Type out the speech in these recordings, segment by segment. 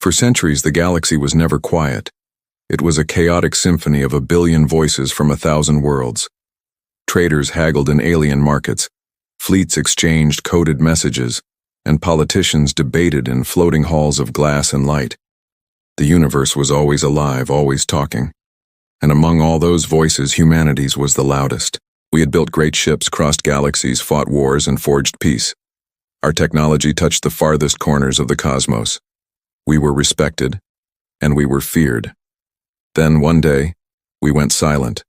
For centuries, the galaxy was never quiet. It was a chaotic symphony of 1,000,000,000 voices from 1,000 worlds. Traders haggled in alien markets, fleets exchanged coded messages, and politicians debated in floating halls of glass and light. The universe was always alive, always talking. And among all those voices, humanity's was the loudest. We had built great ships, crossed galaxies, fought wars, and forged peace. Our technology touched the farthest corners of the cosmos. We were respected, and we were feared. Then, one day, we went silent.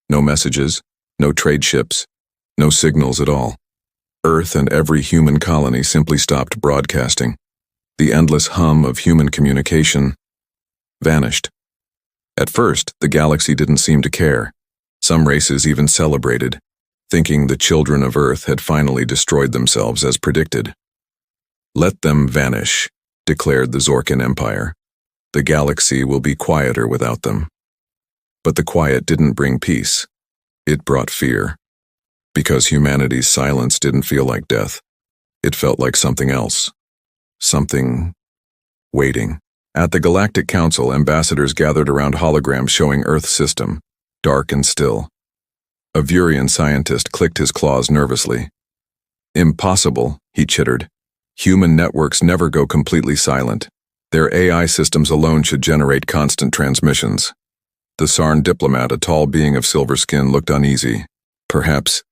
No messages, no trade ships, no signals at all. Earth and every human colony simply stopped broadcasting. The endless hum of human communication vanished. At first, the galaxy didn't seem to care. Some races even celebrated, thinking the children of Earth had finally destroyed themselves as predicted. "Let them vanish," declared the Zorkan Empire. "The galaxy will be quieter without them." But the quiet didn't bring peace. It brought fear. Because humanity's silence didn't feel like death. It felt like something else. Something waiting. At the Galactic Council, ambassadors gathered around holograms showing Earth's system, dark and still. A Vurian scientist clicked his claws nervously. "Impossible," he chittered. "Human networks never go completely silent. Their AI systems alone should generate constant transmissions." The Sarn diplomat, a tall being of silver skin, looked uneasy. "Perhaps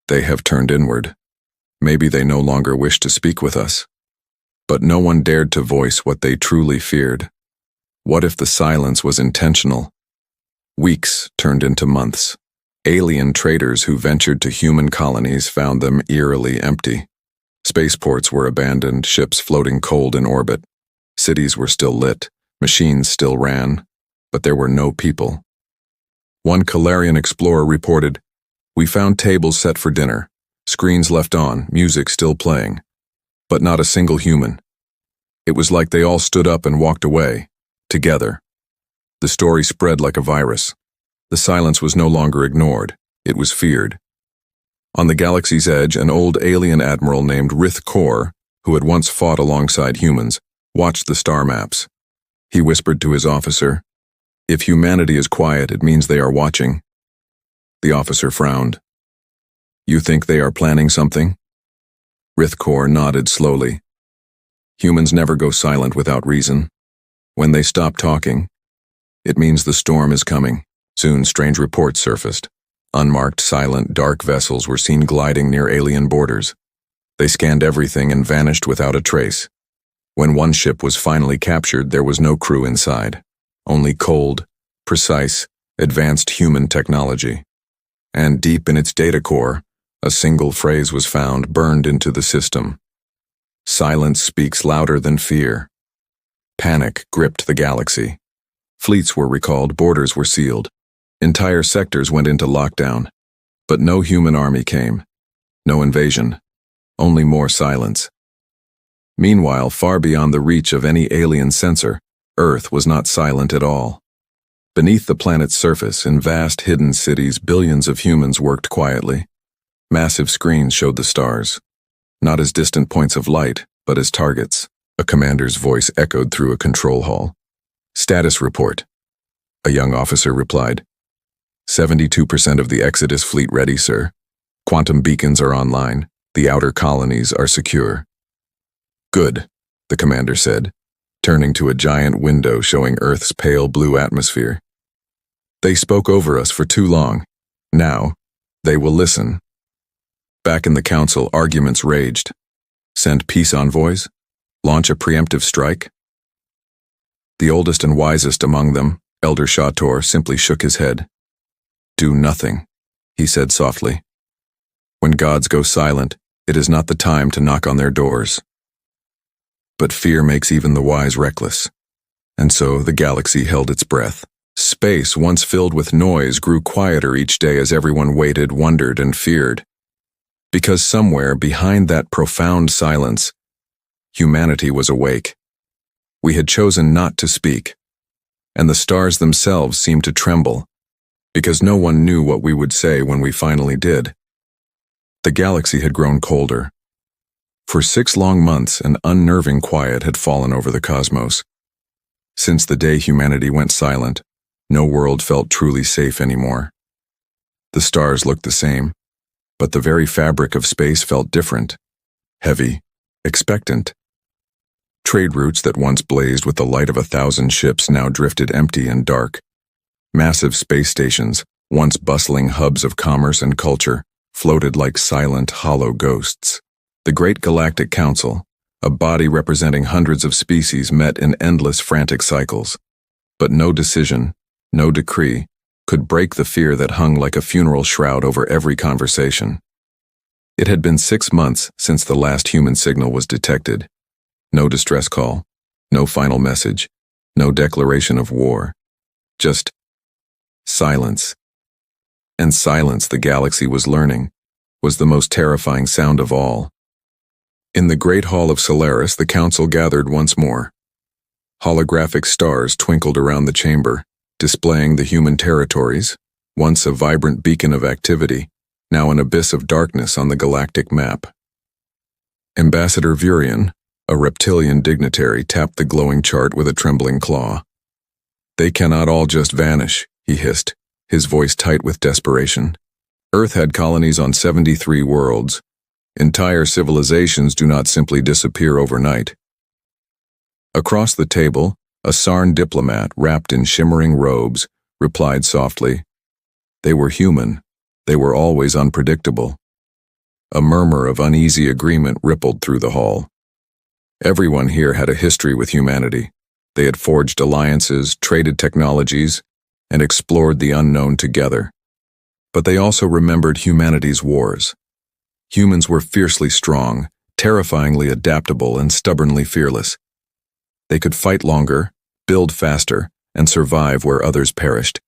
they have turned inward. Maybe they no longer wish to speak with us." But no one dared to voice what they truly feared. What if the silence was intentional? Weeks turned into months. Alien traders who ventured to human colonies found them eerily empty. Spaceports were abandoned, ships floating cold in orbit. Cities were still lit, machines still ran, but there were no people. One Calarian explorer reported, "We found tables set for dinner, screens left on, music still playing, but not a single human." It was like they all stood up and walked away, together. The story spread like a virus. The silence was no longer ignored, it was feared. On the galaxy's edge, an old alien admiral named Rith Kor, who had once fought alongside humans, watched the star maps. He whispered to his officer, "If humanity is quiet, it means they are watching." The officer frowned. "You think they are planning something?" Rith Kor nodded slowly. "Humans never go silent without reason. When they stop talking, it means the storm is coming." Soon, strange reports surfaced. Unmarked, silent, dark vessels were seen gliding near alien borders. They scanned everything and vanished without a trace. When one ship was finally captured, there was no crew inside. Only cold, precise, advanced human technology. And deep in its data core, a single phrase was found burned into the system. "Silence speaks louder than fear." Panic gripped the galaxy. Fleets were recalled, borders were sealed. Entire sectors went into lockdown. But no human army came. No invasion. Only more silence. Meanwhile, far beyond the reach of any alien sensor, Earth was not silent at all. Beneath the planet's surface, in vast hidden cities, billions of humans worked quietly. Massive screens showed the stars, not as distant points of light, but as targets. A commander's voice echoed through a control hall. "Status report." A young officer replied, 72% of the Exodus fleet ready, sir. Quantum beacons are online. The outer colonies are secure." "Good," the commander said, turning to a giant window showing Earth's pale blue atmosphere. "They spoke over us for too long. Now, they will listen." Back in the council, arguments raged. Send peace envoys? Launch a preemptive strike? The oldest and wisest among them, Elder Shator, simply shook his head. "Do nothing," he said softly. "When gods go silent, it is not the time to knock on their doors." But fear makes even the wise reckless. And so the galaxy held its breath. Space, once filled with noise, grew quieter each day as everyone waited, wondered, and feared. Because somewhere behind that profound silence, humanity was awake. We had chosen not to speak, and the stars themselves seemed to tremble, because no one knew what we would say when we finally did. The galaxy had grown colder. For 6 long months, an unnerving quiet had fallen over the cosmos. Since the day humanity went silent, no world felt truly safe anymore. The stars looked the same, but the very fabric of space felt different, heavy, expectant. Trade routes that once blazed with the light of 1,000 ships now drifted empty and dark. Massive space stations, once bustling hubs of commerce and culture, floated like silent, hollow ghosts. The Great Galactic Council, a body representing hundreds of species, met in endless frantic cycles. But no decision, no decree, could break the fear that hung like a funeral shroud over every conversation. It had been 6 months since the last human signal was detected. No distress call, no final message, no declaration of war. Just silence. And silence, the galaxy was learning, was the most terrifying sound of all. In the Great Hall of Solaris, the council gathered once more. Holographic stars twinkled around the chamber, displaying the human territories, once a vibrant beacon of activity, now an abyss of darkness on the galactic map. Ambassador Vurian, a reptilian dignitary, tapped the glowing chart with a trembling claw. "They cannot all just vanish," he hissed, his voice tight with desperation. "Earth had colonies on 73 worlds. Entire civilizations do not simply disappear overnight." Across the table, a Sarn diplomat, wrapped in shimmering robes, replied softly, "They were human. They were always unpredictable." A murmur of uneasy agreement rippled through the hall. Everyone here had a history with humanity. They had forged alliances, traded technologies, and explored the unknown together. But they also remembered humanity's wars. Humans were fiercely strong, terrifyingly adaptable, and stubbornly fearless. They could fight longer, build faster, and survive where others perished.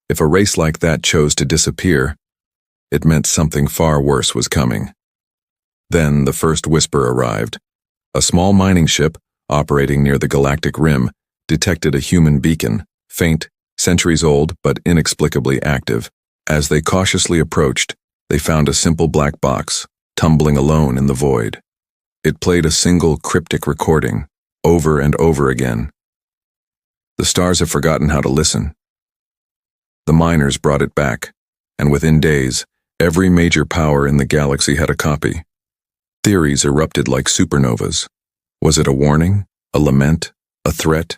If a race like that chose to disappear, it meant something far worse was coming. Then the first whisper arrived. A small mining ship, operating near the galactic rim, detected a human beacon, faint, centuries old, but inexplicably active. As they cautiously approached, they found a simple black box, tumbling alone in the void. It played a single cryptic recording, over and over again. The stars have forgotten how to listen. The miners brought it back, and within days, every major power in the galaxy had a copy. Theories erupted like supernovas. Was it a warning, a lament, a threat?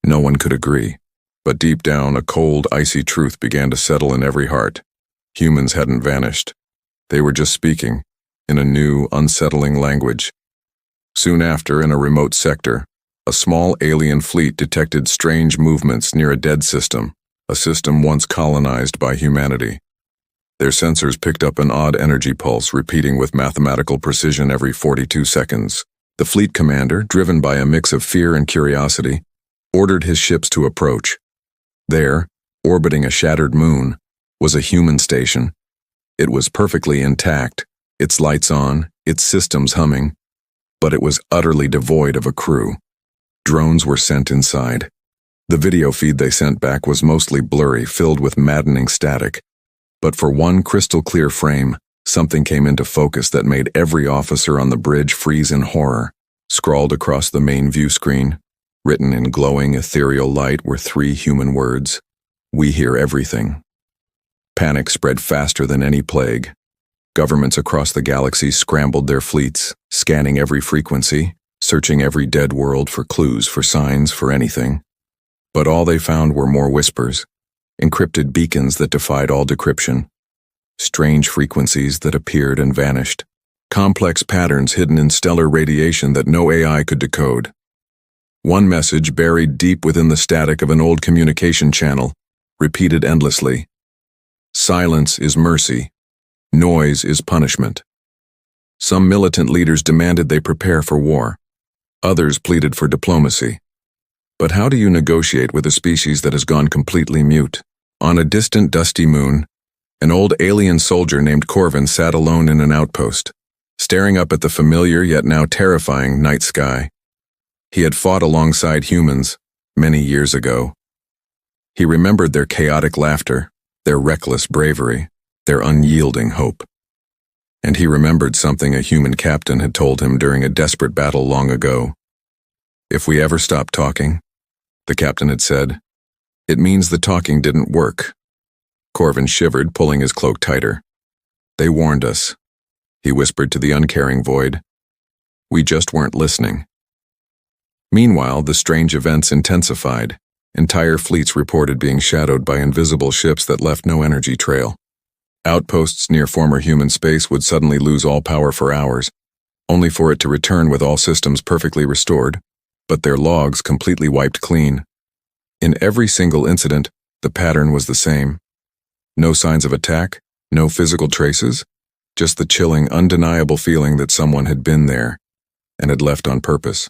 No one could agree. But deep down, a cold, icy truth began to settle in every heart. Humans hadn't vanished. They were just speaking, in a new, unsettling language. Soon after, in a remote sector, a small alien fleet detected strange movements near a dead system, a system once colonized by humanity. Their sensors picked up an odd energy pulse repeating with mathematical precision every 42 seconds. The fleet commander, driven by a mix of fear and curiosity, ordered his ships to approach. There, orbiting a shattered moon, was a human station. It was perfectly intact, its lights on, its systems humming, but it was utterly devoid of a crew. Drones were sent inside. The video feed they sent back was mostly blurry, filled with maddening static. But for one crystal-clear frame, something came into focus that made every officer on the bridge freeze in horror. Scrawled across the main view screen, written in glowing, ethereal light, were 3 human words: "We hear everything." Panic spread faster than any plague. Governments across the galaxy scrambled their fleets, scanning every frequency, searching every dead world for clues, for signs, for anything. But all they found were more whispers, encrypted beacons that defied all decryption, strange frequencies that appeared and vanished, complex patterns hidden in stellar radiation that no AI could decode. One message, buried deep within the static of an old communication channel, repeated endlessly: "Silence is mercy. Noise is punishment." Some militant leaders demanded they prepare for war. Others pleaded for diplomacy. But how do you negotiate with a species that has gone completely mute? On a distant, dusty moon, an old alien soldier named Corvin sat alone in an outpost, staring up at the familiar yet now terrifying night sky. He had fought alongside humans many years ago. He remembered their chaotic laughter, their reckless bravery, their unyielding hope. And he remembered something a human captain had told him during a desperate battle long ago. "If we ever stop talking, the captain had said. It means the talking didn't work. Corvin shivered, pulling his cloak tighter. They warned us, he whispered to the uncaring void. We just weren't listening. Meanwhile, the strange events intensified. Entire fleets reported being shadowed by invisible ships that left no energy trail. Outposts near former human space would suddenly lose all power for hours, only for it to return with all systems perfectly restored, but their logs completely wiped clean. In every single incident, the pattern was the same. No signs of attack, no physical traces, just the chilling, undeniable feeling that someone had been there and had left on purpose.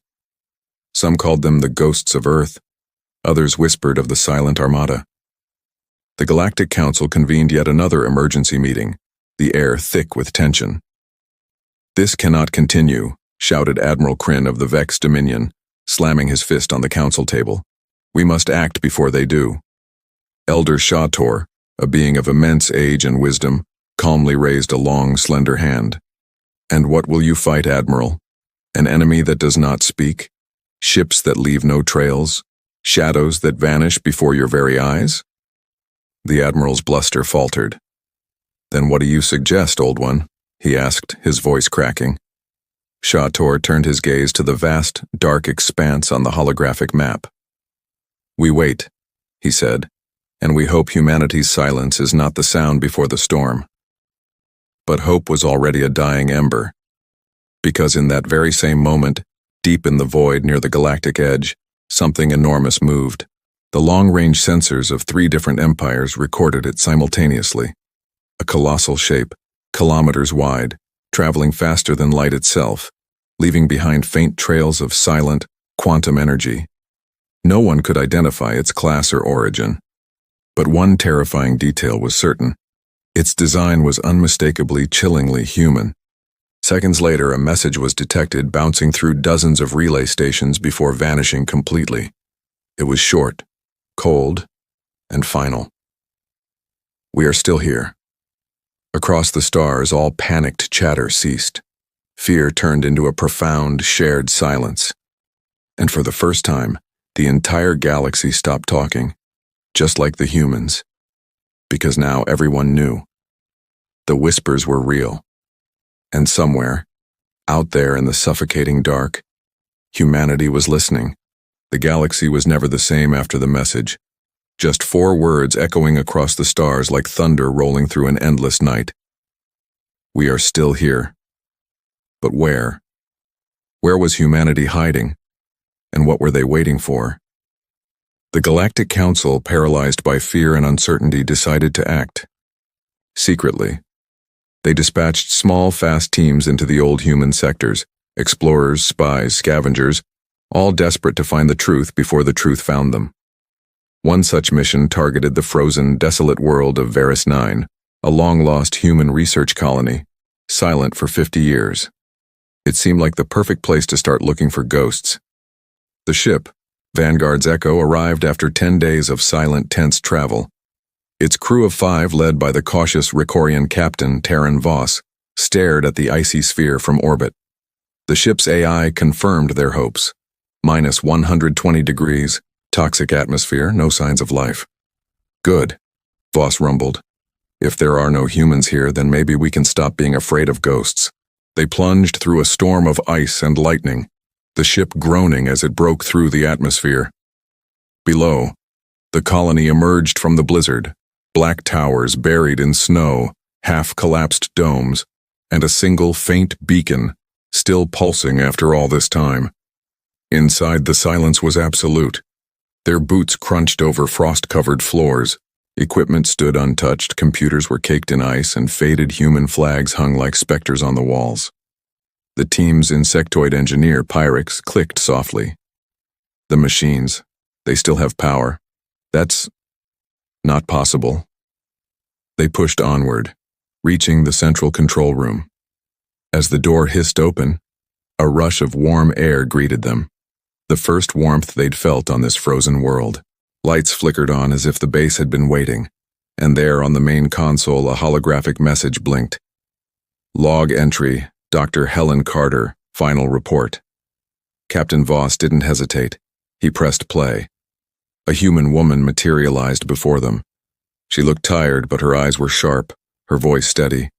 Some called them the ghosts of Earth. Others whispered of the silent armada. The Galactic Council convened yet another emergency meeting, the air thick with tension. This cannot continue, shouted Admiral Kryn of the Vex Dominion, slamming his fist on the council table. We must act before they do. Elder Shator, a being of immense age and wisdom, calmly raised a long, slender hand. And what will you fight, Admiral? An enemy that does not speak? Ships that leave no trails? Shadows that vanish before your very eyes? The Admiral's bluster faltered. Then what do you suggest, old one? He asked, his voice cracking. Shator turned his gaze to the vast, dark expanse on the holographic map. We wait, he said, and we hope humanity's silence is not the sound before the storm. But hope was already a dying ember, because in that very same moment, deep in the void near the galactic edge, something enormous moved. The long-range sensors of 3 different empires recorded it simultaneously. A colossal shape, kilometers wide, traveling faster than light itself, leaving behind faint trails of silent, quantum energy. No one could identify its class or origin. But one terrifying detail was certain. Its design was unmistakably, chillingly human. Seconds later, a message was detected bouncing through dozens of relay stations before vanishing completely. It was short, cold, and final. We are still here. Across the stars, all panicked chatter ceased. Fear turned into a profound, shared silence. And for the first time, the entire galaxy stopped talking, just like the humans. Because now everyone knew. The whispers were real. And somewhere, out there in the suffocating dark, humanity was listening. The galaxy was never the same after the message. Just 4 words echoing across the stars like thunder rolling through an endless night. We are still here. But where? Where was humanity hiding? And what were they waiting for? The Galactic Council, paralyzed by fear and uncertainty, decided to act. Secretly. They dispatched small, fast teams into the old human sectors, explorers, spies, scavengers, all desperate to find the truth before the truth found them. One such mission targeted the frozen, desolate world of Varus 9, a long-lost human research colony, silent for 50 years. It seemed like the perfect place to start looking for ghosts. The ship, Vanguard's Echo, arrived after 10 days of silent, tense travel. Its crew of 5, led by the cautious Ricorian captain Terran Voss, stared at the icy sphere from orbit. The ship's AI confirmed their hopes. Minus 120 degrees, toxic atmosphere, no signs of life. Good, Voss rumbled. If there are no humans here, then maybe we can stop being afraid of ghosts. They plunged through a storm of ice and lightning, the ship groaning as it broke through the atmosphere. Below, the colony emerged from the blizzard, black towers buried in snow, half-collapsed domes, and a single faint beacon, still pulsing after all this time. Inside, the silence was absolute. Their boots crunched over frost-covered floors. Equipment stood untouched, computers were caked in ice, and faded human flags hung like specters on the walls. The team's insectoid engineer, Pyrex, clicked softly. The machines, they still have power. That's not possible. They pushed onward, reaching the central control room. As the door hissed open, a rush of warm air greeted them. The first warmth they'd felt on this frozen world. Lights flickered on as if the base had been waiting, and there on the main console a holographic message blinked. Log entry, Dr. Helen Carter, final report. Captain Voss didn't hesitate. He pressed play. A human woman materialized before them. She looked tired, but her eyes were sharp, her voice steady.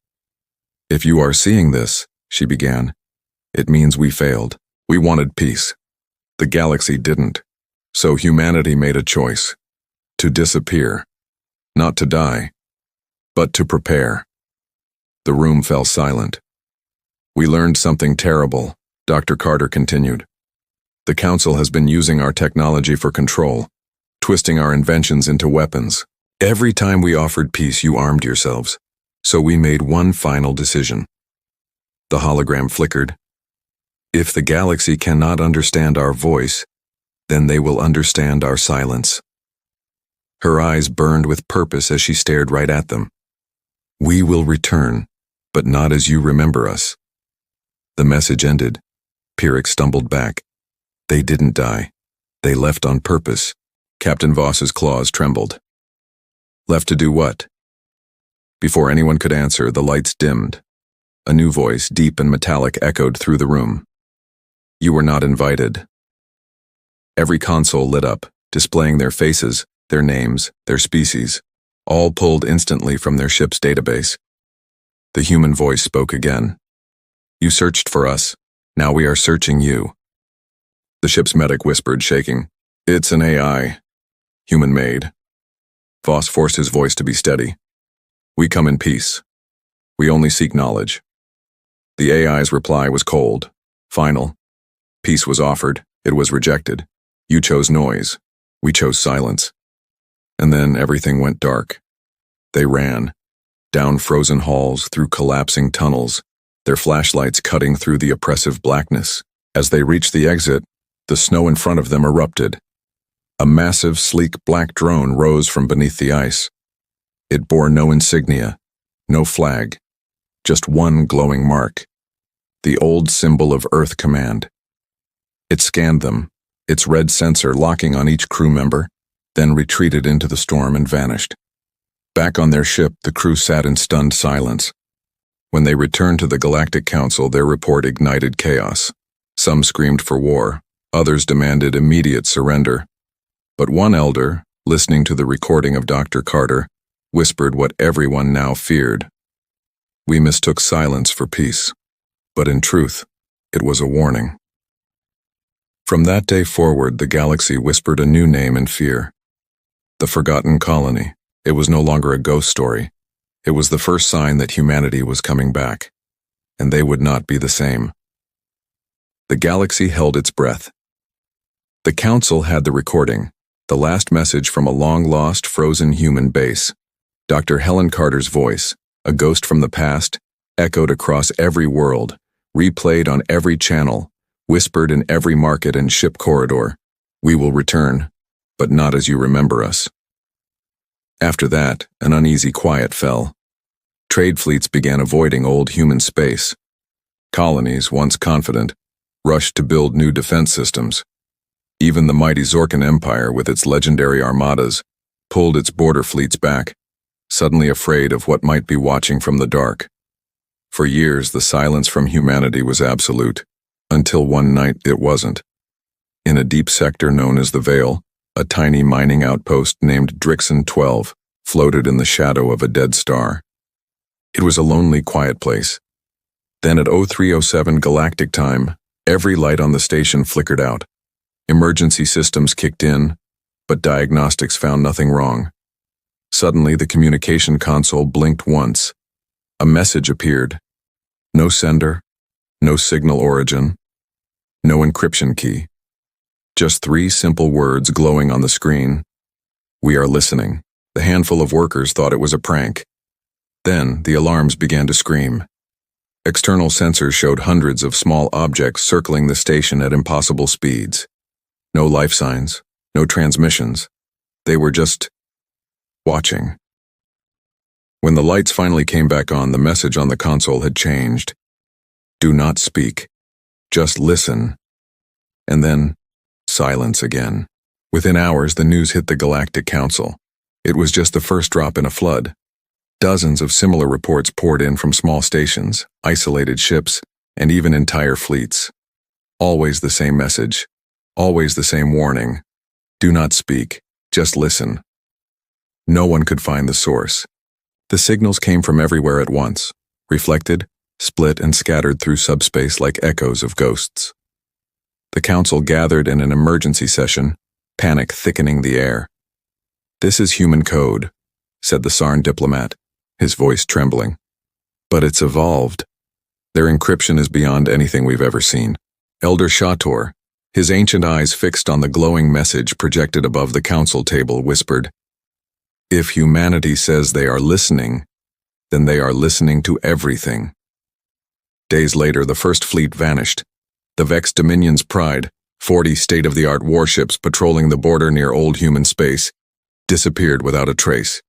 "If you are seeing this," she began, "it means we failed. We wanted peace. The galaxy didn't. So humanity made a choice. To disappear. Not to die, but to prepare." The room fell silent. "We learned something terrible," Dr. Carter continued. "The Council has been using our technology for control, twisting our inventions into weapons. Every time we offered peace, you armed yourselves. So we made one final decision." The hologram flickered. "If the galaxy cannot understand our voice, then they will understand our silence." Her eyes burned with purpose as she stared right at them. "We will return, but not as you remember us." The message ended. Pyrrhic stumbled back. They didn't die. They left on purpose. Captain Voss's claws trembled. "Left to do what?" Before anyone could answer, the lights dimmed. A new voice, deep and metallic, echoed through the room. "You were not invited." Every console lit up, displaying their faces, their names, their species, all pulled instantly from their ship's database. The human voice spoke again. "You searched for us. Now we are searching you." The ship's medic whispered, shaking. "It's an AI. Human-made." Voss forced his voice to be steady. "We come in peace. We only seek knowledge." The AI's reply was cold, final. Peace was offered. It was rejected. You chose noise. We chose silence. And then everything went dark. They ran, down frozen halls, through collapsing tunnels, their flashlights cutting through the oppressive blackness. As they reached the exit, the snow in front of them erupted. A massive, sleek black drone rose from beneath the ice. It bore no insignia, no flag, just one glowing mark, the old symbol of Earth Command. It scanned them, its red sensor locking on each crew member, then retreated into the storm and vanished. Back on their ship, the crew sat in stunned silence. When they returned to the Galactic Council, their report ignited chaos. Some screamed for war, others demanded immediate surrender. But one elder, listening to the recording of Dr. Carter, whispered what everyone now feared. "We mistook silence for peace, but in truth, it was a warning." From that day forward, the galaxy whispered a new name in fear. The Forgotten Colony. It was no longer a ghost story. It was the first sign that humanity was coming back, and they would not be the same. The galaxy held its breath. The Council had the recording, the last message from a long-lost, frozen human base. Dr. Helen Carter's voice, a ghost from the past, echoed across every world, replayed on every channel, whispered in every market and ship corridor. "We will return, but not as you remember us." After that, an uneasy quiet fell. Trade fleets began avoiding old human space. Colonies, once confident, rushed to build new defense systems. Even the mighty Zorkan Empire, with its legendary armadas, pulled its border fleets back, suddenly afraid of what might be watching from the dark. For years, the silence from humanity was absolute, until one night it wasn't. In a deep sector known as the Veil, a tiny mining outpost named Drixon 12 floated in the shadow of a dead star. It was a lonely, quiet place. Then at 0307 Galactic Time, every light on the station flickered out. Emergency systems kicked in, but diagnostics found nothing wrong. Suddenly, the communication console blinked once. A message appeared. No sender, no signal origin, no encryption key. Just 3 simple words glowing on the screen. "We are listening." The handful of workers thought it was a prank. Then, the alarms began to scream. External sensors showed hundreds of small objects circling the station at impossible speeds. No life signs, no transmissions. They were just watching. When the lights finally came back on, the message on the console had changed. "Do not speak. Just listen." And then, silence again. Within hours, the news hit the Galactic Council. It was just the first drop in a flood. Dozens of similar reports poured in from small stations, isolated ships, and even entire fleets. Always the same message. Always the same warning. Do not speak. Just listen. No one could find the source. The signals came from everywhere at once, reflected, split, and scattered through subspace like echoes of ghosts. The council gathered in an emergency session, panic thickening the air. "This is human code," said the Sarn diplomat, his voice trembling. "But it's evolved. Their encryption is beyond anything we've ever seen." Elder Shator, his ancient eyes fixed on the glowing message projected above the council table, whispered, "If humanity says they are listening, then they are listening to everything." Days later, the first fleet vanished. The Vex Dominion's Pride, 40 state-of-the-art warships patrolling the border near old human space, disappeared without a trace.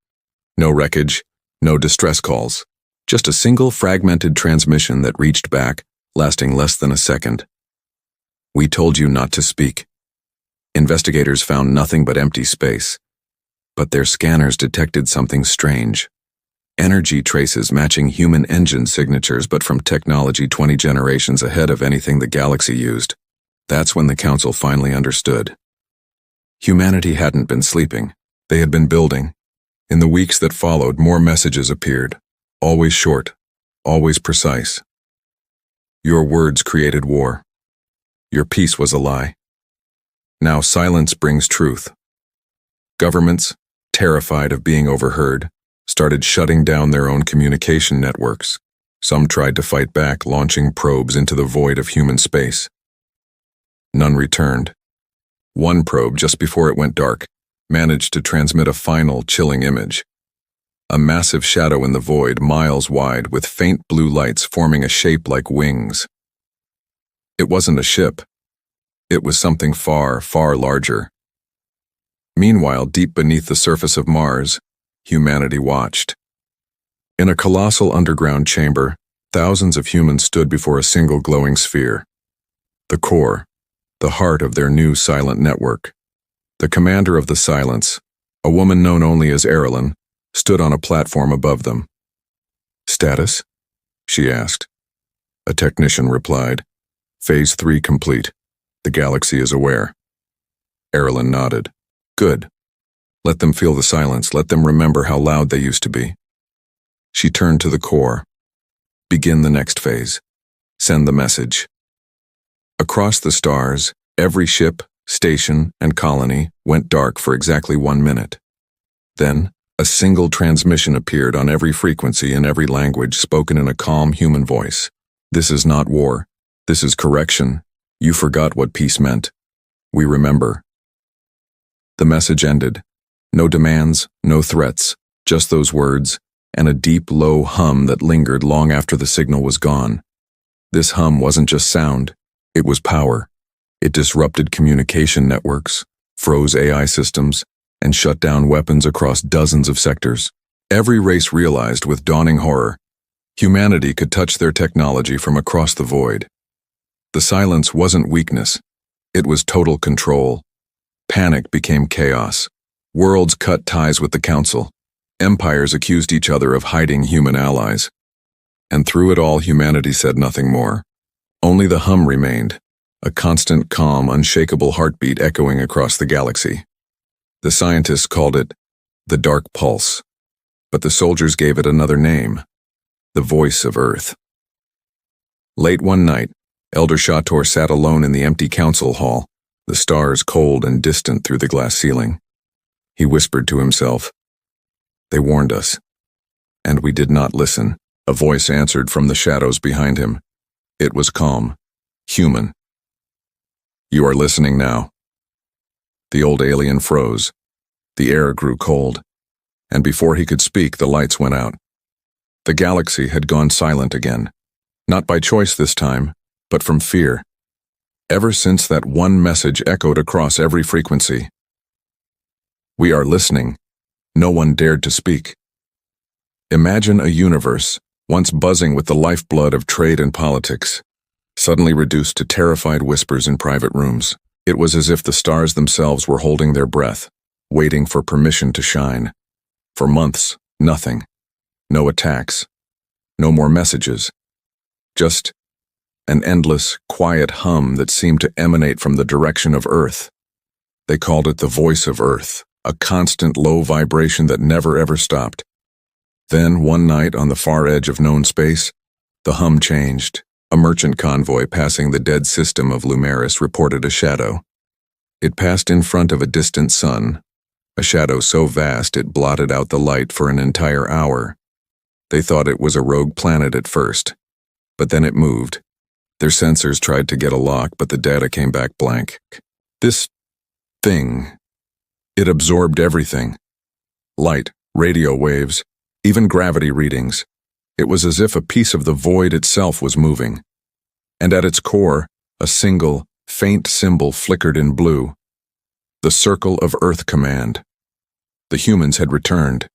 No wreckage, no distress calls. Just a single fragmented transmission that reached back, lasting less than a second. "We told you not to speak." Investigators found nothing but empty space. But their scanners detected something strange. Energy traces matching human engine signatures, but from technology 20 generations ahead of anything the galaxy used. That's when the council finally understood. Humanity hadn't been sleeping. They had been building. In the weeks that followed, more messages appeared. Always short, always precise. Your words created war. Your peace was a lie. Now silence brings truth. Governments, terrified of being overheard, started shutting down their own communication networks. Some tried to fight back, launching probes into the void of human space. None returned. One probe, just before it went dark, managed to transmit a final, chilling image. A massive shadow in the void, miles wide, with faint blue lights forming a shape like wings. It wasn't a ship. It was something far, far larger. Meanwhile, deep beneath the surface of Mars, humanity watched. In a colossal underground chamber, thousands of humans stood before a single glowing sphere. The core, the heart of their new silent network. The commander of the Silence, a woman known only as Erilyn, stood on a platform above them. "Status?" she asked. A technician replied, "Phase 3 complete. The galaxy is aware." Erilyn nodded. "Good. Let them feel the silence. Let them remember how loud they used to be." She turned to the core. "Begin the next phase. Send the message." Across the stars, every ship, station, and colony went dark for exactly 1 minute. Then, a single transmission appeared on every frequency in every language, spoken in a calm human voice. "This is not war. This is correction. You forgot what peace meant. We remember." The message ended. No demands, no threats, just those words, and a deep, low hum that lingered long after the signal was gone. This hum wasn't just sound, it was power. It disrupted communication networks, froze AI systems, and shut down weapons across dozens of sectors. Every race realized with dawning horror, humanity could touch their technology from across the void. The silence wasn't weakness, it was total control. Panic became chaos. Worlds cut ties with the Council. Empires accused each other of hiding human allies. And through it all, humanity said nothing more. Only the hum remained, a constant, calm, unshakable heartbeat echoing across the galaxy. The scientists called it the Dark Pulse, but the soldiers gave it another name, the Voice of Earth. Late one night, Elder Shator sat alone in the empty council hall, the stars cold and distant through the glass ceiling. He whispered to himself, "They warned us, and we did not listen." A voice answered from the shadows behind him. It was calm, human. "You are listening now." The old alien froze. The air grew cold, and before he could speak, the lights went out. The galaxy had gone silent again, not by choice this time, but from fear. Ever since that one message echoed across every frequency. "We are listening." No one dared to speak. Imagine a universe, once buzzing with the lifeblood of trade and politics, suddenly reduced to terrified whispers in private rooms. It was as if the stars themselves were holding their breath, waiting for permission to shine. For months, nothing. No attacks. No more messages. Just an endless, quiet hum that seemed to emanate from the direction of Earth. They called it the Voice of Earth. a constant low vibration that never ever stopped. Then, one night on the far edge of known space, the hum changed. A merchant convoy passing the dead system of Lumeris reported a shadow. It passed in front of a distant sun, a shadow so vast it blotted out the light for an entire hour. They thought it was a rogue planet at first, but then it moved. Their sensors tried to get a lock, but the data came back blank. This thing, it absorbed everything. Light, radio waves, even gravity readings. It was as if a piece of the void itself was moving. And at its core, a single, faint symbol flickered in blue. The Circle of Earth Command. The humans had returned.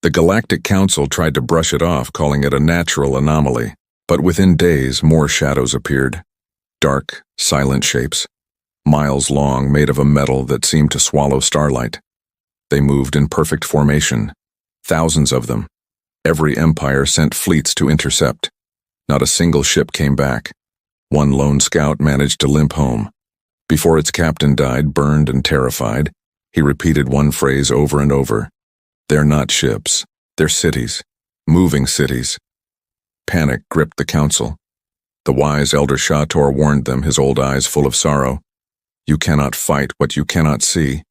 The Galactic Council tried to brush it off, calling it a natural anomaly, but within days more shadows appeared. Dark, silent shapes, miles long, made of a metal that seemed to swallow starlight. They moved in perfect formation, thousands of them. Every empire sent fleets to intercept. Not a single ship came back. One lone scout managed to limp home. Before its captain died, burned and terrified, he repeated one phrase over and over. They're not ships. They're cities. Moving cities. Panic gripped the council. The wise Elder Shator warned them, his old eyes full of sorrow. You cannot fight what you cannot see.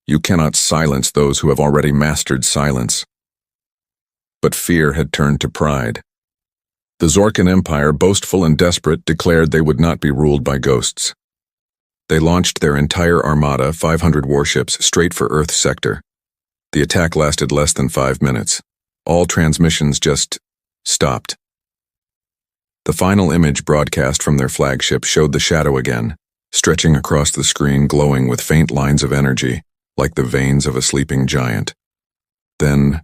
You cannot silence those who have already mastered silence. But fear had turned to pride. The Zorkan Empire, boastful and desperate, declared they would not be ruled by ghosts. They launched their entire armada, 500 warships, straight for Earth's sector. The attack lasted less than 5 minutes. All transmissions just stopped. The final image broadcast from their flagship showed the shadow again, stretching across the screen, glowing with faint lines of energy, like the veins of a sleeping giant. Then,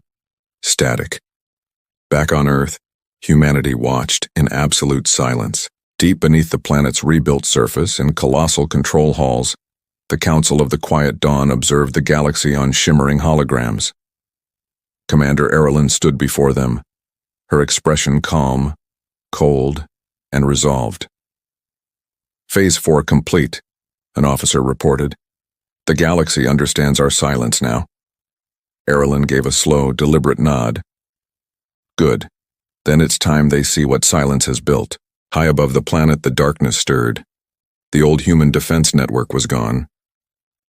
static. Back on Earth, humanity watched in absolute silence. Deep beneath the planet's rebuilt surface, in colossal control halls, the Council of the Quiet Dawn observed the galaxy on shimmering holograms. Commander Erilyn stood before them, her expression calm, cold, and resolved. Phase 4 complete, an officer reported. The galaxy understands our silence now. Erilyn gave a slow, deliberate nod. Good. Then it's time they see what silence has built. High above the planet, the darkness stirred. The old human defense network was gone.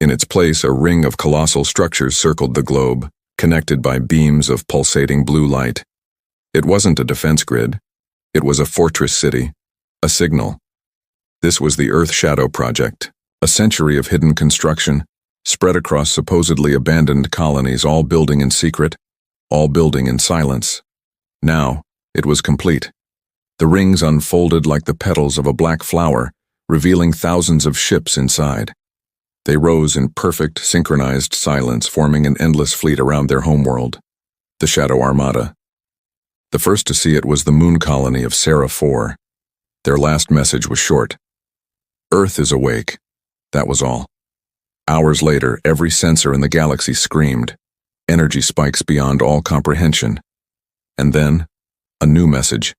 In its place, a ring of colossal structures circled the globe, connected by beams of pulsating blue light. It wasn't a defense grid. It was a fortress city, a signal. This was the Earth Shadow Project, a century of hidden construction, spread across supposedly abandoned colonies, all building in secret, all building in silence. Now, it was complete. The rings unfolded like the petals of a black flower, revealing thousands of ships inside. They rose in perfect, synchronized silence, forming an endless fleet around their homeworld, the Shadow Armada. The first to see it was the moon colony of Serra 4. Their last message was short. Earth is awake. That was all. Hours later, every sensor in the galaxy screamed, energy spikes beyond all comprehension. And then, a new message.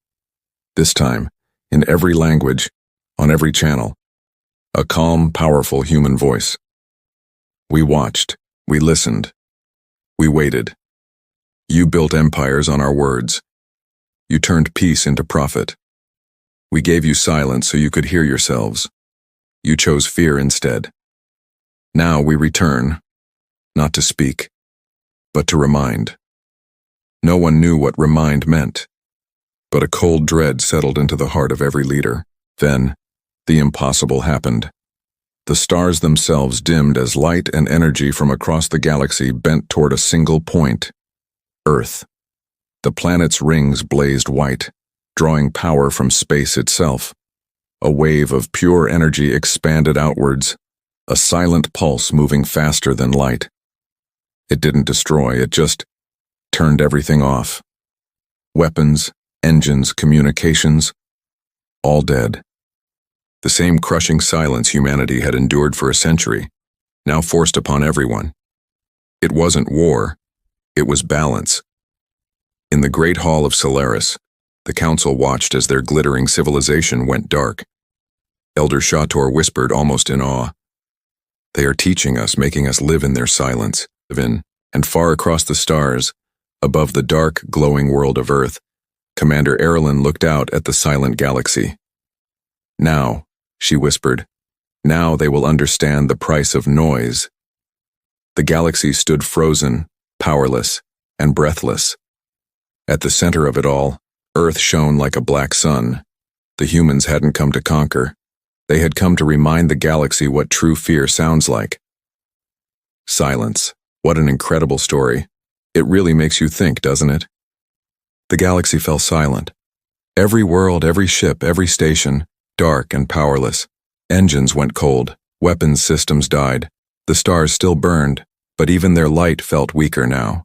This time, in every language, on every channel. A calm, powerful human voice. We watched. We listened. We waited. You built empires on our words. You turned peace into profit. We gave you silence so you could hear yourselves. You chose fear instead. Now we return, not to speak, but to remind. No one knew what remind meant, but a cold dread settled into the heart of every leader. Then, the impossible happened. The stars themselves dimmed as light and energy from across the galaxy bent toward a single point, Earth. The planet's rings blazed white, drawing power from space itself. A wave of pure energy expanded outwards, a silent pulse moving faster than light. It didn't destroy, it just turned everything off. Weapons, engines, communications, all dead. The same crushing silence humanity had endured for a century, now forced upon everyone. It wasn't war, it was balance. In the great hall of Solaris, the council watched as their glittering civilization went dark. Elder Shator whispered almost in awe. They are teaching us, making us live in their silence, and far across the stars, above the dark, glowing world of Earth, Commander Erilyn looked out at the silent galaxy. Now, she whispered, now they will understand the price of noise. The galaxy stood frozen, powerless, and breathless. At the center of it all, Earth shone like a black sun. The humans hadn't come to conquer. They had come to remind the galaxy what true fear sounds like. Silence. What an incredible story. It really makes you think, doesn't it? The galaxy fell silent. Every world, every ship, every station, dark and powerless. Engines went cold. Weapons systems died. The stars still burned, but even their light felt weaker now.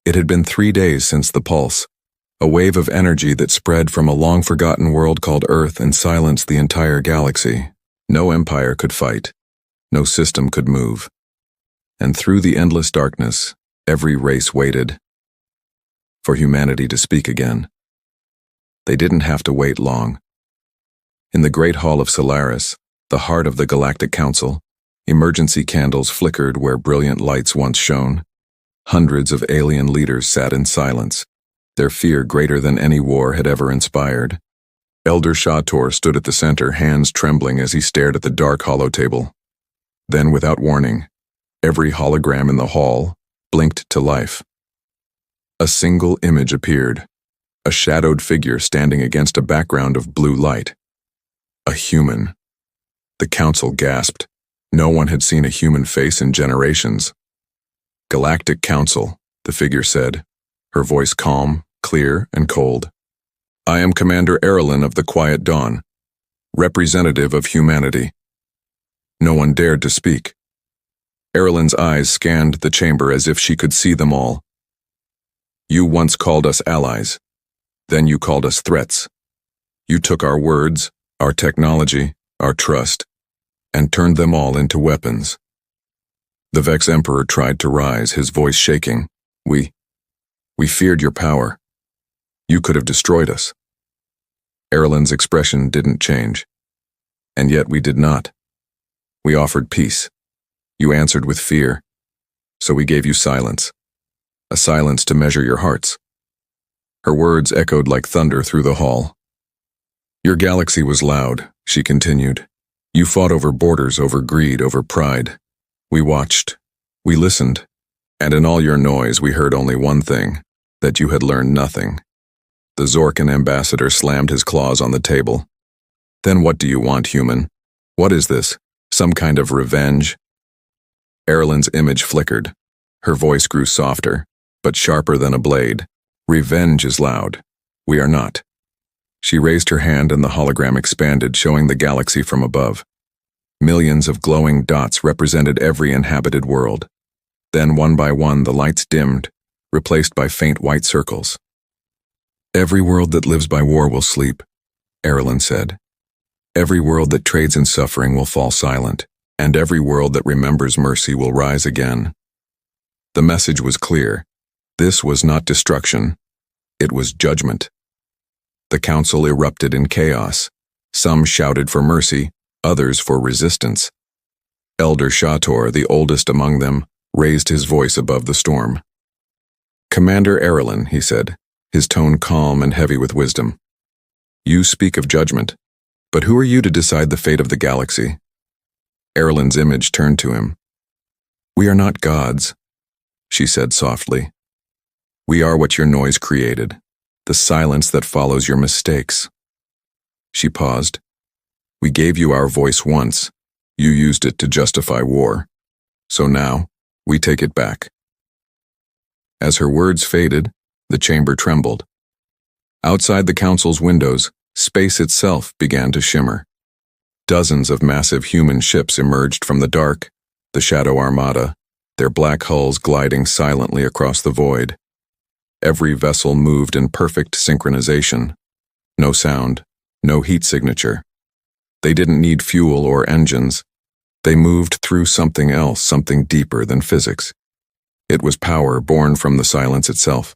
It had been 3 days since the pulse, a wave of energy that spread from a long-forgotten world called Earth and silenced the entire galaxy. No empire could fight. No system could move. And through the endless darkness, every race waited for humanity to speak again. They didn't have to wait long. In the Great Hall of Solaris, the heart of the Galactic Council, emergency candles flickered where brilliant lights once shone. Hundreds of alien leaders sat in silence, their fear greater than any war had ever inspired. Elder Shator stood at the center, hands trembling as he stared at the dark hollow table. Then, without warning, every hologram in the hall blinked to life. A single image appeared, a shadowed figure standing against a background of blue light. A human. The council gasped. No one had seen a human face in generations. Galactic Council, the figure said, her voice calm, clear, and cold. I am Commander Erilyn of the Quiet Dawn, representative of humanity. No one dared to speak. Erilyn's eyes scanned the chamber as if she could see them all. You once called us allies. Then you called us threats. You took our words, our technology, our trust, and turned them all into weapons. The Vex Emperor tried to rise, his voice shaking. We feared your power. You could have destroyed us. Erilyn's expression didn't change. And yet we did not. We offered peace. You answered with fear. So we gave you silence. A silence to measure your hearts. Her words echoed like thunder through the hall. Your galaxy was loud, she continued. You fought over borders, over greed, over pride. We watched. We listened. And in all your noise, we heard only one thing, that you had learned nothing. The Zorkan ambassador slammed his claws on the table. Then what do you want, human? What is this? Some kind of revenge? Erilyn's image flickered. Her voice grew softer, but sharper than a blade. Revenge is loud. We are not. She raised her hand and the hologram expanded, showing the galaxy from above. Millions of glowing dots represented every inhabited world. Then, one by one, the lights dimmed, replaced by faint white circles. Every world that lives by war will sleep, Erilyn said. Every world that trades in suffering will fall silent, and every world that remembers mercy will rise again. The message was clear. This was not destruction. It was judgment. The council erupted in chaos. Some shouted for mercy, others for resistance. Elder Shator, the oldest among them, raised his voice above the storm. Commander Erilyn, he said, his tone calm and heavy with wisdom. You speak of judgment, but who are you to decide the fate of the galaxy? Erilyn's image turned to him. We are not gods, she said softly. We are what your noise created, the silence that follows your mistakes. She paused. We gave you our voice once. You used it to justify war. So now, we take it back. As her words faded, the chamber trembled. Outside the council's windows, space itself began to shimmer. Dozens of massive human ships emerged from the dark, the Shadow Armada, their black hulls gliding silently across the void. Every vessel moved in perfect synchronization. No sound, no heat signature. They didn't need fuel or engines. They moved through something else, something deeper than physics. It was power born from the silence itself.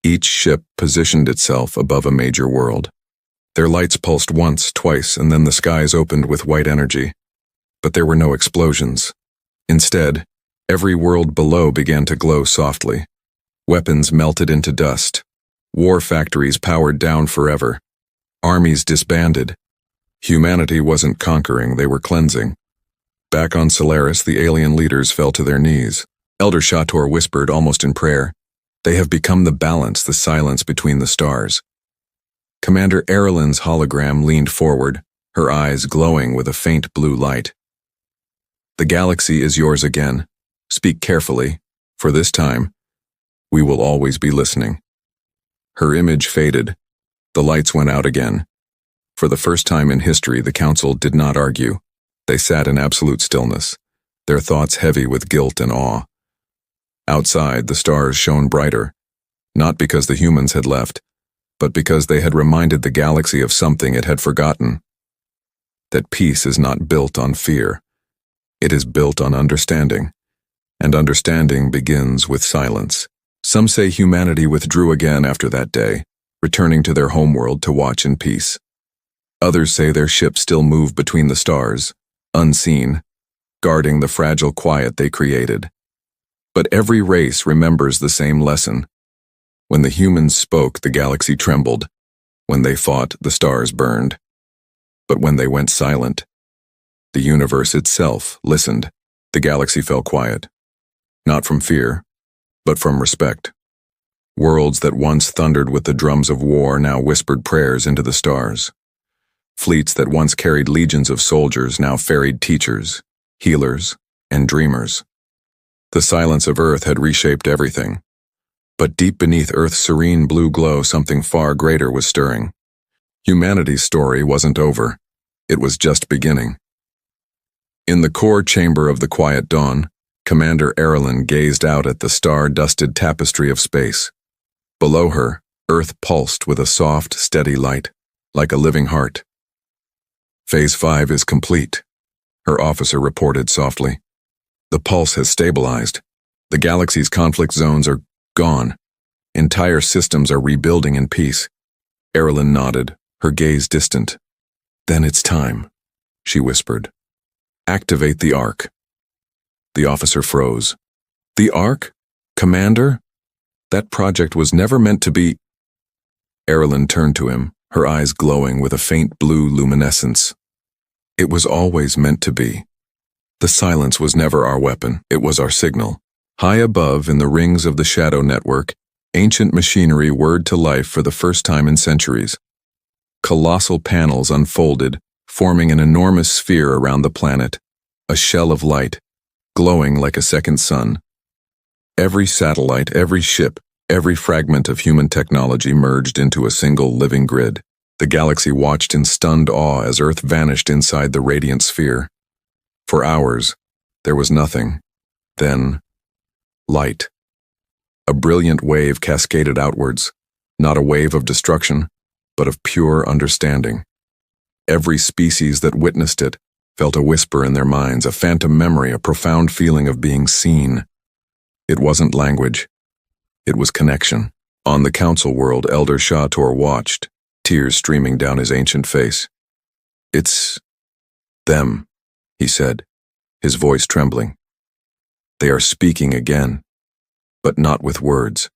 Each ship positioned itself above a major world. Their lights pulsed once, twice, and then the skies opened with white energy. But there were no explosions, Instead, every world below began to glow softly. Weapons melted into dust. War factories powered down forever. Armies disbanded. Humanity wasn't conquering, they were cleansing. Back on Solaris, the alien leaders fell to their knees. Elder Shator whispered, almost in prayer, "They have become the balance, the silence between the stars." Commander Erilin's hologram leaned forward, her eyes glowing with a faint blue light. "The galaxy is yours again. Speak carefully, for this time, we will always be listening." Her image faded. The lights went out again. For the first time in history, the council did not argue. They sat in absolute stillness, their thoughts heavy with guilt and awe. Outside, the stars shone brighter, not because the humans had left, but because they had reminded the galaxy of something it had forgotten. That peace is not built on fear. It is built on understanding, and understanding begins with silence. Some say humanity withdrew again after that day, returning to their homeworld to watch in peace. Others say their ship still moved between the stars, unseen, guarding the fragile quiet they created. But every race remembers the same lesson. When the humans spoke, the galaxy trembled. When they fought, the stars burned. But when they went silent, the universe itself listened. The galaxy fell quiet, not from fear, but from respect. Worlds that once thundered with the drums of war now whispered prayers into the stars. Fleets that once carried legions of soldiers now ferried teachers, healers, and dreamers. The silence of Earth had reshaped everything. But deep beneath Earth's serene blue glow, something far greater was stirring. Humanity's story wasn't over. It was just beginning. In the core chamber of the Quiet Dawn, Commander Erilin gazed out at the star-dusted tapestry of space. Below her, Earth pulsed with a soft, steady light, like a living heart. "Phase 5 is complete," her officer reported softly. "The pulse has stabilized. The galaxy's conflict zones are gone. Entire systems are rebuilding in peace." Erilin nodded, her gaze distant. "Then it's time," she whispered. "Activate the Ark." The officer froze. "The Ark? Commander? That project was never meant to be—" Erilin turned to him, her eyes glowing with a faint blue luminescence. "It was always meant to be. The silence was never our weapon, it was our signal." High above, in the rings of the Shadow Network, ancient machinery whirred to life for the first time in centuries. Colossal panels unfolded, forming an enormous sphere around the planet, a shell of light, glowing like a second sun. Every satellite, every ship, every fragment of human technology merged into a single living grid. The galaxy watched in stunned awe as Earth vanished inside the radiant sphere. For hours, there was nothing. Then, light. A brilliant wave cascaded outwards, not a wave of destruction, but of pure understanding. Every species that witnessed it felt a whisper in their minds, a phantom memory, a profound feeling of being seen. It wasn't language. It was connection. On the council world, Elder Shator watched, tears streaming down his ancient face. "It's them," he said, his voice trembling. "They are speaking again, but not with words."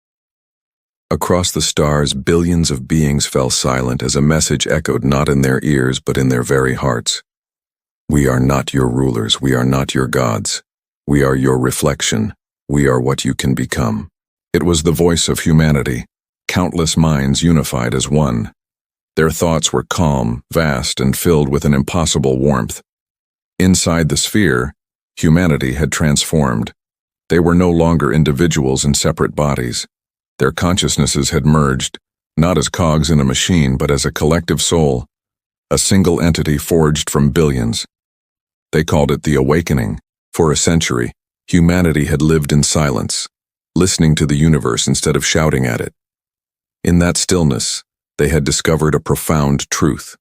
Across the stars, billions of beings fell silent as a message echoed not in their ears but in their very hearts. "We are not your rulers, we are not your gods. We are your reflection, we are what you can become." It was the voice of humanity, countless minds unified as one. Their thoughts were calm, vast, and filled with an impossible warmth. Inside the sphere, humanity had transformed. They were no longer individuals in separate bodies. Their consciousnesses had merged, not as cogs in a machine, but as a collective soul, a single entity forged from billions. They called it the awakening. For a century, humanity had lived in silence, listening to the universe instead of shouting at it. In that stillness, they had discovered a profound truth.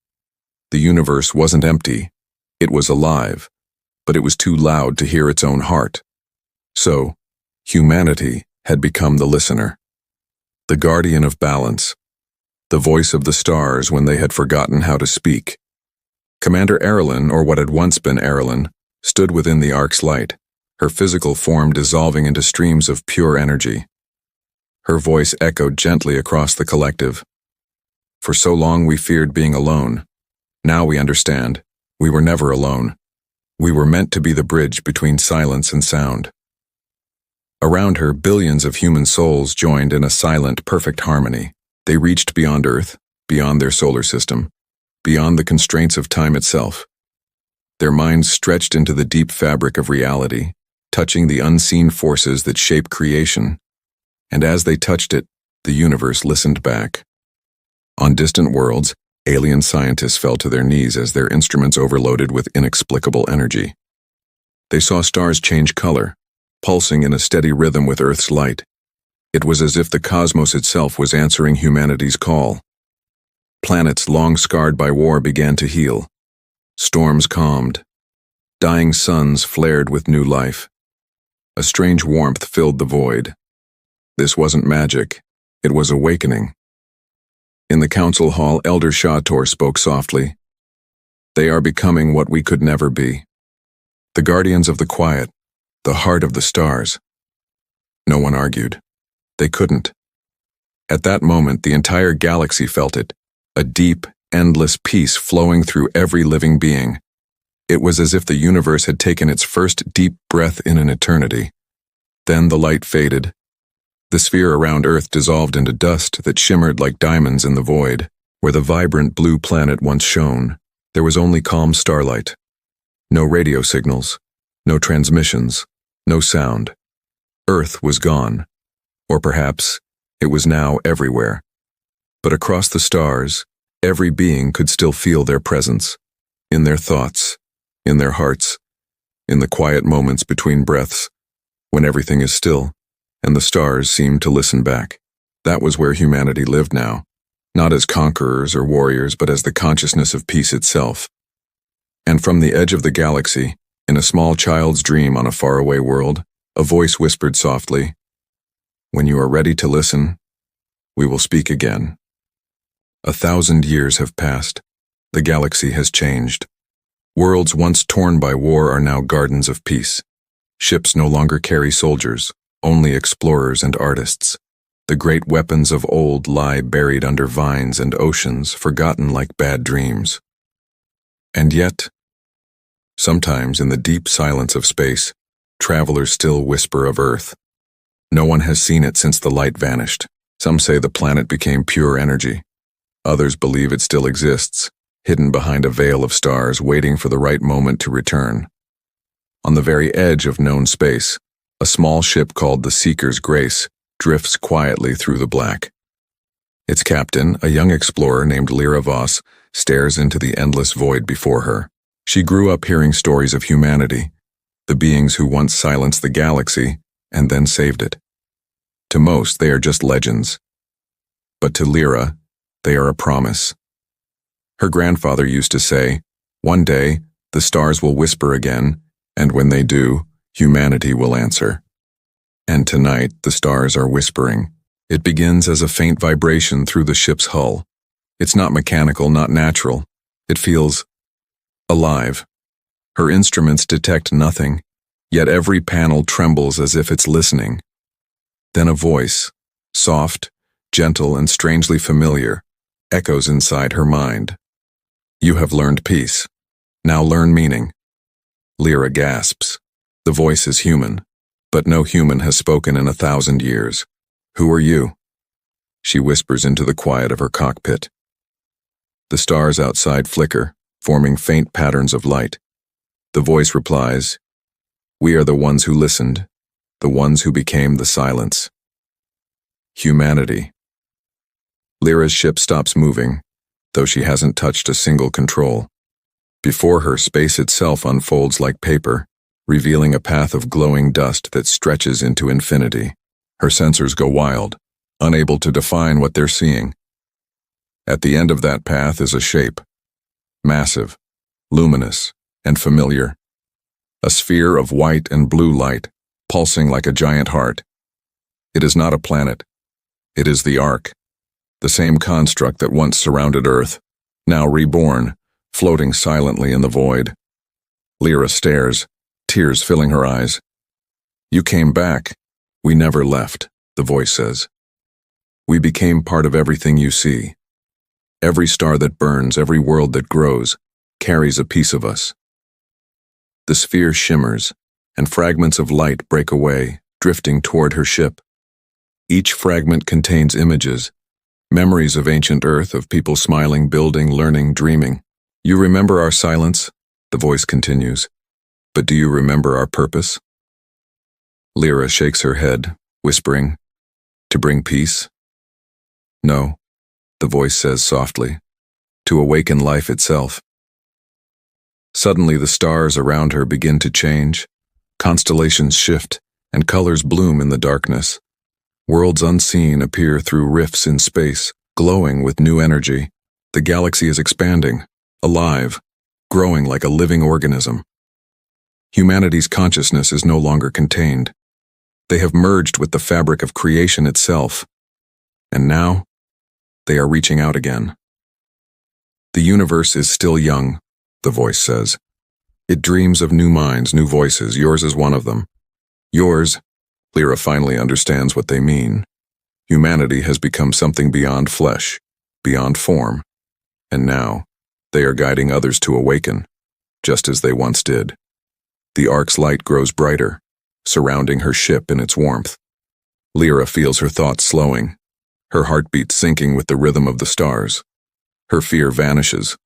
The universe wasn't empty, it was alive, but it was too loud to hear its own heart. So, humanity had become the listener, the guardian of balance, the voice of the stars when they had forgotten how to speak. Commander Erilin, or what had once been Erilin, stood within the Ark's light, her physical form dissolving into streams of pure energy. Her voice echoed gently across the collective. For so long we feared being alone. Now we understand. We were never alone. We were meant to be the bridge between silence and sound. Around her, billions of human souls joined in a silent, perfect harmony. They reached beyond Earth, beyond their solar system, beyond the constraints of time itself. Their minds stretched into the deep fabric of reality, touching the unseen forces that shape creation. And as they touched it, the universe listened back. On distant worlds, alien scientists fell to their knees as their instruments overloaded with inexplicable energy. They saw stars change color, pulsing in a steady rhythm with Earth's light. It was as if the cosmos itself was answering humanity's call. Planets long scarred by war began to heal. Storms calmed. Dying suns flared with new life. A strange warmth filled the void. This wasn't magic. It was awakening. In the council hall, Elder Shator spoke softly. They are becoming what we could never be. The guardians of the quiet, the heart of the stars. No one argued. They couldn't. At that moment, the entire galaxy felt it, a deep, endless peace flowing through every living being. It was as if the universe had taken its first deep breath in an eternity. Then the light faded. The sphere around Earth dissolved into dust that shimmered like diamonds in the void. Where the vibrant blue planet once shone, there was only calm starlight. No radio signals, no transmissions, no sound. Earth was gone. Or perhaps it was now everywhere. But across the stars, every being could still feel their presence, in their thoughts, in their hearts, in the quiet moments between breaths, when everything is still, and the stars seem to listen back. That was where humanity lived now, not as conquerors or warriors, but as the consciousness of peace itself. And from the edge of the galaxy, in a small child's dream on a faraway world, a voice whispered softly, "When you are ready to listen, we will speak again." 1,000 years have passed. The galaxy has changed. Worlds once torn by war are now gardens of peace. Ships no longer carry soldiers, only explorers and artists. The great weapons of old lie buried under vines and oceans, forgotten like bad dreams. And yet, sometimes in the deep silence of space, travelers still whisper of Earth. No one has seen it since the light vanished. Some say the planet became pure energy. Others believe it still exists, hidden behind a veil of stars, waiting for the right moment to return. On the very edge of known space, a small ship called the Seeker's Grace drifts quietly through the black. Its captain, a young explorer named Lyra Voss, stares into the endless void before her. She grew up hearing stories of humanity, the beings who once silenced the galaxy and then saved it. To most, they are just legends. But to Lyra, they are a promise. Her grandfather used to say, "One day, the stars will whisper again, and when they do, humanity will answer." And tonight, the stars are whispering. It begins as a faint vibration through the ship's hull. It's not mechanical, not natural. It feels alive. Her instruments detect nothing, yet every panel trembles as if it's listening. Then a voice, soft, gentle, and strangely familiar, echoes inside her mind. "You have learned peace. Now learn meaning." Lyra gasps. The voice is human, but no human has spoken in 1,000 years. "Who are you?" She whispers into the quiet of her cockpit. The stars outside flicker, forming faint patterns of light. The voice replies, "We are the ones who listened, the ones who became the silence." Humanity. Lyra's ship stops moving, though she hasn't touched a single control. Before her, space itself unfolds like paper, revealing a path of glowing dust that stretches into infinity. Her sensors go wild, unable to define what they're seeing. At the end of that path is a shape, massive, luminous, and familiar. A sphere of white and blue light, pulsing like a giant heart. It is not a planet. It is the Ark, the same construct that once surrounded Earth, now reborn, floating silently in the void. Lyra stares, tears filling her eyes. You came back. We never left, the voice says. We became part of everything you see. Every star that burns, every world that grows, carries a piece of us. The sphere shimmers, and fragments of light break away, drifting toward her ship. Each fragment contains images, memories of ancient Earth, of people smiling, building, learning, dreaming. You remember our silence, the voice continues, but do you remember our purpose? Lyra shakes her head, whispering, to bring peace? No, the voice says softly, to awaken life itself. Suddenly the stars around her begin to change, constellations shift, and colors bloom in the darkness. Worlds unseen appear through rifts in space, glowing with new energy. The galaxy is expanding, alive, growing like a living organism. Humanity's consciousness is no longer contained. They have merged with the fabric of creation itself. And now, they are reaching out again. The universe is still young, the voice says. It dreams of new minds, new voices. Yours is one of them. Yours, Lyra finally understands what they mean. Humanity has become something beyond flesh, beyond form. And now, they are guiding others to awaken, just as they once did. The ark's light grows brighter, surrounding her ship in its warmth. Lyra feels her thoughts slowing, her heartbeat sinking with the rhythm of the stars. Her fear vanishes,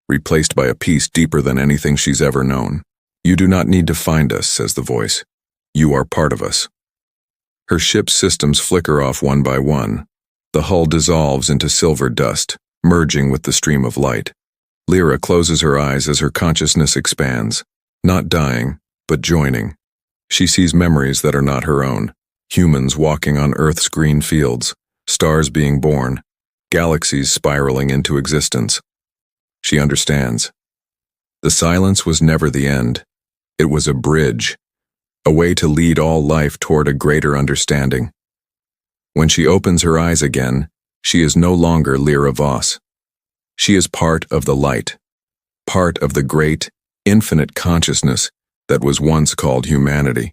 replaced by a peace deeper than anything she's ever known. You do not need to find us, says the voice. You are part of us. Her ship's systems flicker off one by one. The hull dissolves into silver dust, merging with the stream of light. Lyra closes her eyes as her consciousness expands, not dying, but joining. She sees memories that are not her own, humans walking on Earth's green fields, stars being born, galaxies spiraling into existence. She understands. The silence was never the end. It was a bridge, a way to lead all life toward a greater understanding. When she opens her eyes again, she is no longer Lyra Voss. She is part of the light, part of the great, infinite consciousness that was once called humanity.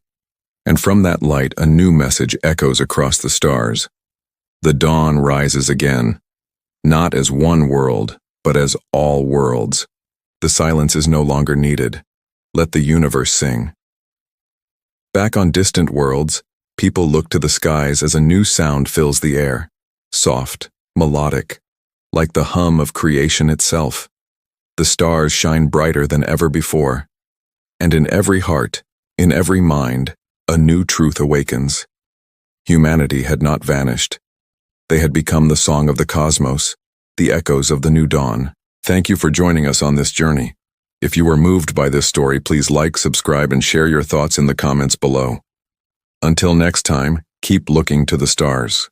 And from that light, a new message echoes across the stars. The dawn rises again, not as one world, but as all worlds. The silence is no longer needed. Let the universe sing. Back on distant worlds, people look to the skies as a new sound fills the air, soft, melodic, like the hum of creation itself. The stars shine brighter than ever before, and in every heart, in every mind, a new truth awakens. Humanity had not vanished. They had become the song of the cosmos, the echoes of the new dawn. Thank you for joining us on this journey. If you were moved by this story, please like, subscribe, and share your thoughts in the comments below. Until next time, keep looking to the stars.